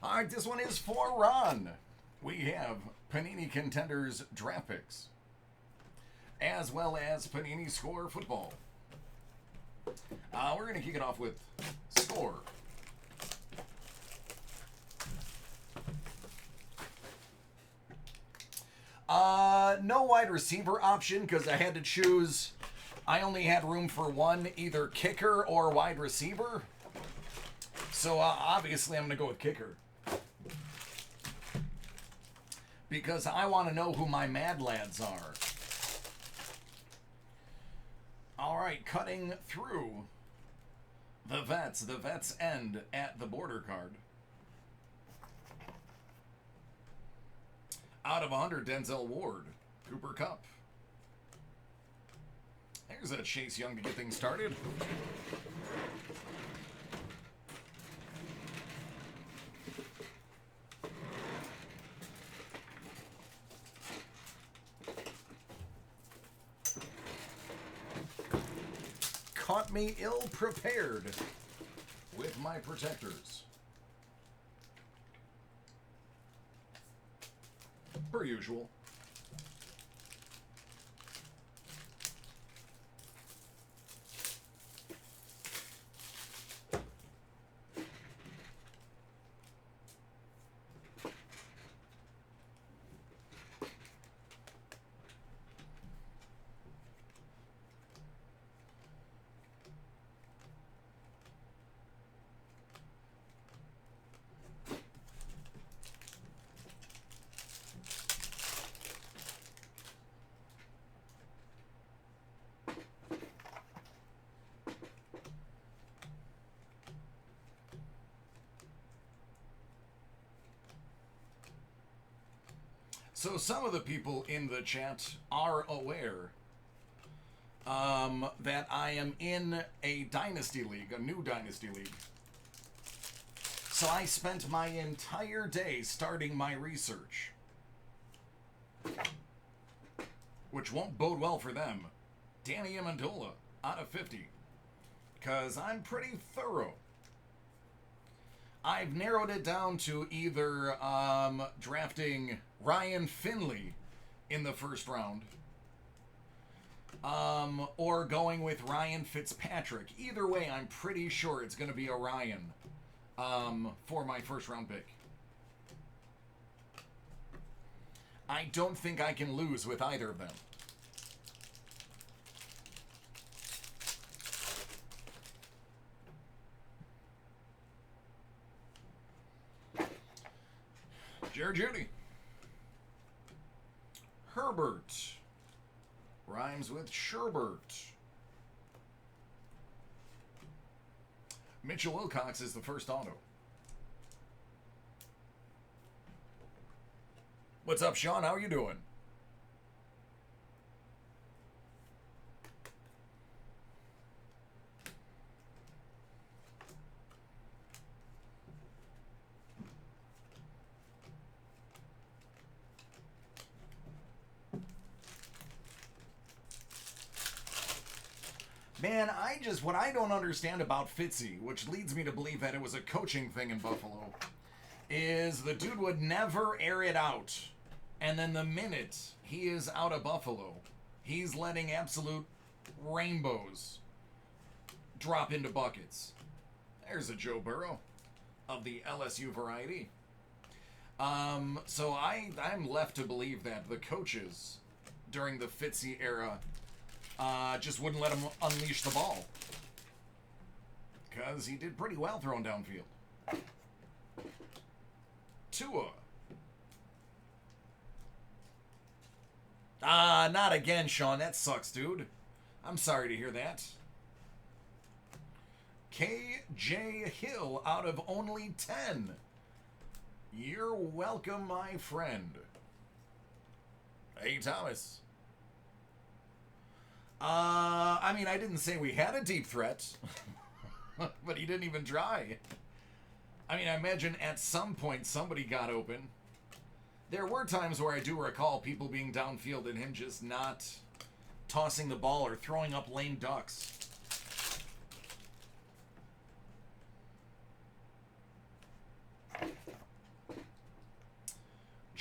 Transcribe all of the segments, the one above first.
All right, this one is for Ron. We have Panini Contenders draft picks, as well as Panini Score Football. We're going to kick it off with Score. No wide receiver option because I had to choose. I only had room for one, either kicker or wide receiver. So obviously I'm going to go with kicker. Because I want to know who my mad lads are. All right, cutting through the vets. The vets end at the border card. Out of 100, Denzel Ward, Cooper Kupp. There's a Chase Young to get things started. Caught me ill prepared with my protectors. Per usual. So some of the people in the chat are aware that I am in a dynasty league, a new dynasty league. So I spent my entire day starting my research, which won't bode well for them. Danny Amendola out of 50, because I'm pretty thorough. I've narrowed it down to either drafting Ryan Finley in the first round or going with Ryan Fitzpatrick. Either way, I'm pretty sure it's going to be a Ryan for my first round pick. I don't think I can lose with either of them. Jerry Judy. Herbert. Rhymes with Sherbert. Mitchell Wilcox is the first auto. What's up, Sean? How are you doing? Man, what I don't understand about Fitzy, which leads me to believe that it was a coaching thing in Buffalo, is the dude would never air it out. And then the minute he is out of Buffalo, he's letting absolute rainbows drop into buckets. There's a Joe Burrow of the LSU variety. So I'm left to believe that the coaches during the Fitzy era just wouldn't let him unleash the ball. Because he did pretty well throwing downfield. Tua. Not again, Sean. That sucks, dude. I'm sorry to hear that. KJ Hill out of only 10. You're welcome, my friend. Hey, Thomas. I mean, I didn't say we had a deep threat, but he didn't even try. I mean, I imagine at some point somebody got open. There were times where I do recall people being downfield and him just not tossing the ball or throwing up lame ducks.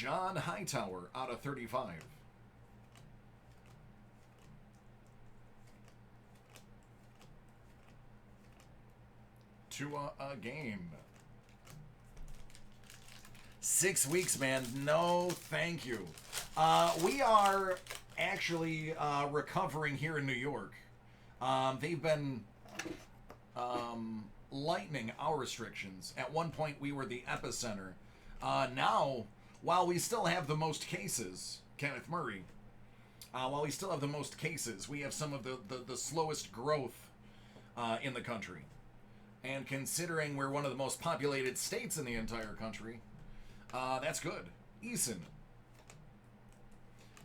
John Hightower out of 35. Tua a game. 6 weeks, man. No, thank you. We are actually recovering here in New York. They've been lightening our restrictions. At one point, we were the epicenter. Now, while we still have the most cases, Kenneth Murray, while we still have the most cases, we have some of the slowest growth in the country. And considering we're one of the most populated states in the entire country, that's good. Eason.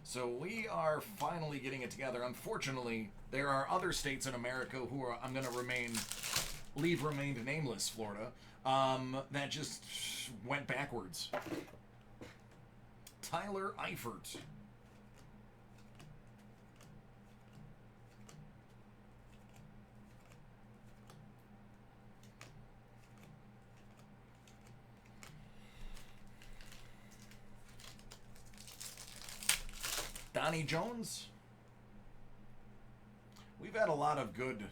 So we are finally getting it together. Unfortunately, there are other states in America who are, I'm going to remained nameless, Florida, that just went backwards. Tyler Eifert. Donnie Jones. We've had a lot of good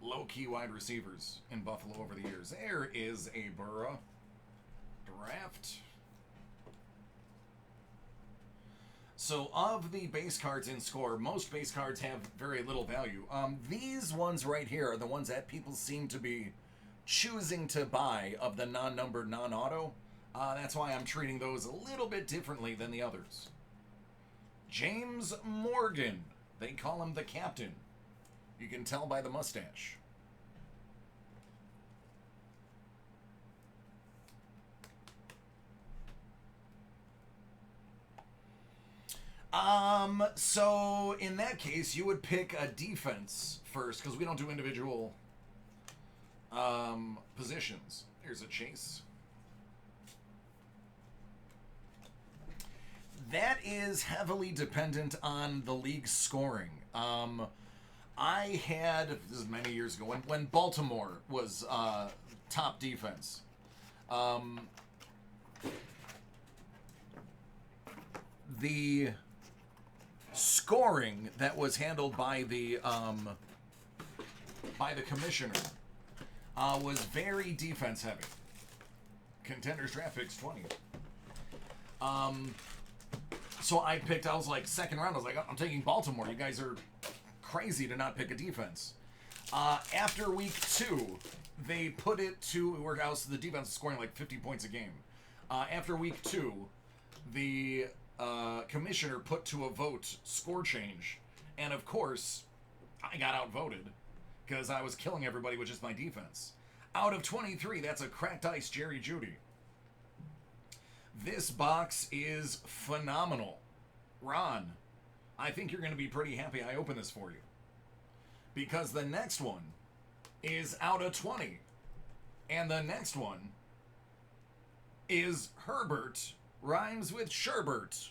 low-key wide receivers in Buffalo over the years. There is a Burrow draft. So of the base cards in Score, most base cards have very little value. These ones right here are the ones that people seem to be choosing to buy of the non-numbered, non-auto. That's why I'm treating those a little bit differently than the others. James Morgan. They call him the captain. You can tell by the mustache. So in that case, you would pick a defense first, because we don't do individual positions. Here's a Chase. That is heavily dependent on the league's scoring. I had, this is many years ago, when Baltimore was top defense. The scoring that was handled by the commissioner was very defense heavy. Contenders draft picks 20. So I was like, second round, I was like, I'm taking Baltimore. You guys are crazy to not pick a defense. After week 2, they put it to where else the defense is scoring like 50 points a game. After week 2, the commissioner put to a vote score change. And of course, I got outvoted because I was killing everybody with just my defense. Out of 23, that's a cracked ice Jerry Jeudy. This box is phenomenal. Ron, I think you're going to be pretty happy I opened this for you. Because the next one is out of 20. And the next one is Herbert rhymes with Sherbert.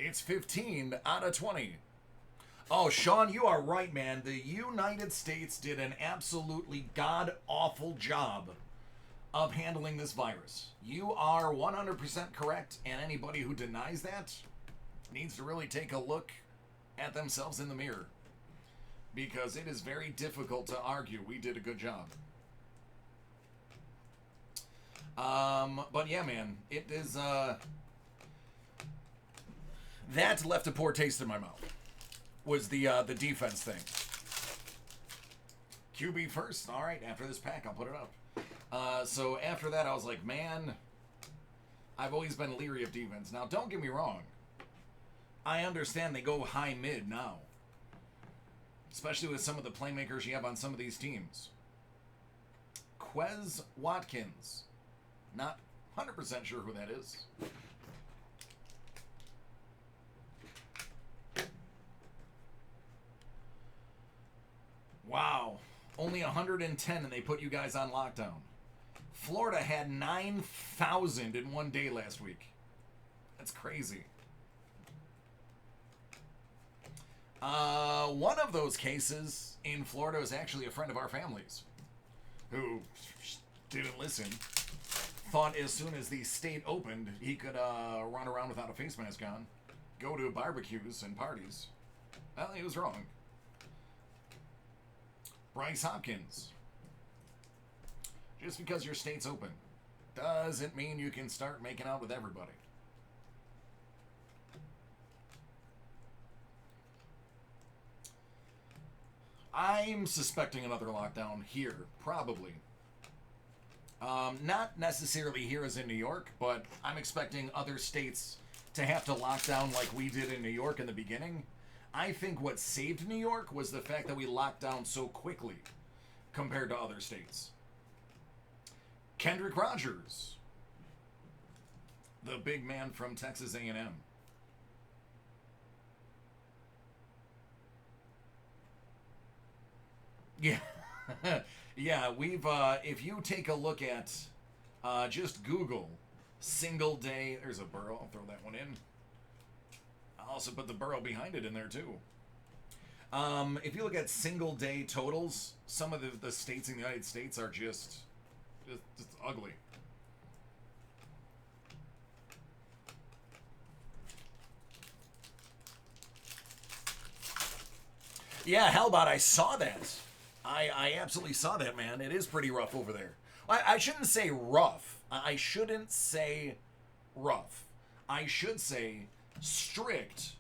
It's 15 out of 20. Oh, Sean, you are right, man. The United States did an absolutely god-awful job of handling this virus. You are 100% correct, and anybody who denies that needs to really take a look at themselves in the mirror, because it is very difficult to argue we did a good job. But yeah, man, it is, that left a poor taste in my mouth, was the defense thing. QB first. All right, after this pack, I'll put it up. So after that, I was like, man, I've always been leery of defense. Now, don't get me wrong. I understand they go high-mid now, especially with some of the playmakers you have on some of these teams. Quez Watkins. Not 100% sure who that is. Wow. Only 110 and they put you guys on lockdown. Florida had 9,000 in one day last week. That's crazy. One of those cases in Florida is actually a friend of our family's who didn't listen. Thought as soon as the state opened, he could run around without a face mask on, go to barbecues and parties. Well, he was wrong. Bryce Hopkins. Just because your state's open doesn't mean you can start making out with everybody. I'm suspecting another lockdown here, probably. Not necessarily here as in New York, but I'm expecting other states to have to lock down like we did in New York in the beginning. I think what saved New York was the fact that we locked down so quickly compared to other states. Kendrick Rogers, the big man from Texas A&M. Yeah. Yeah, we've, if you take a look at, just Google single day, there's a borough, I'll throw that one in. I'll also put the borough behind it in there too. If you look at single day totals, some of the states in the United States are just ugly. Yeah, how about I saw that. I absolutely saw that, man. It is pretty rough over there. I shouldn't say rough. I shouldn't say rough. I should say strict,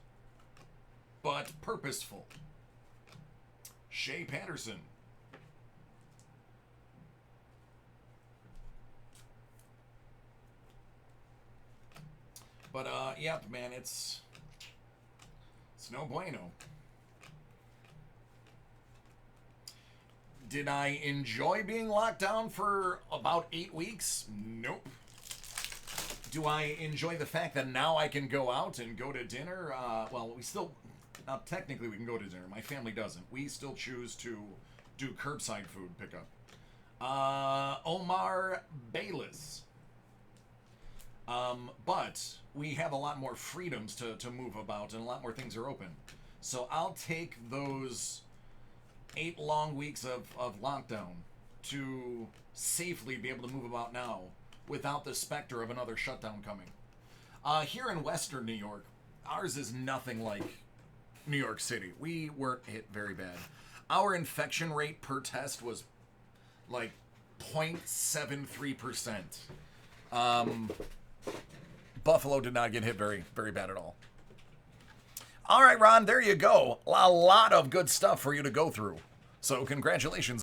but purposeful. Shea Patterson. But, yep, man, it's no bueno. Did I enjoy being locked down for about 8 weeks? Nope. Do I enjoy the fact that now I can go out and go to dinner? Well, we still, now technically we can go to dinner. My family doesn't. We still choose to do curbside food pickup. Omar Bayless. But we have a lot more freedoms to move about, and a lot more things are open. So I'll take those 8 long weeks of lockdown to safely be able to move about now without the specter of another shutdown coming. Here in Western New York, ours is nothing like New York City. We weren't hit very bad. Our infection rate per test was like 0.73%. Buffalo did not get hit very, very bad at all. All right, Ron, there you go. A lot of good stuff for you to go through. So congratulations.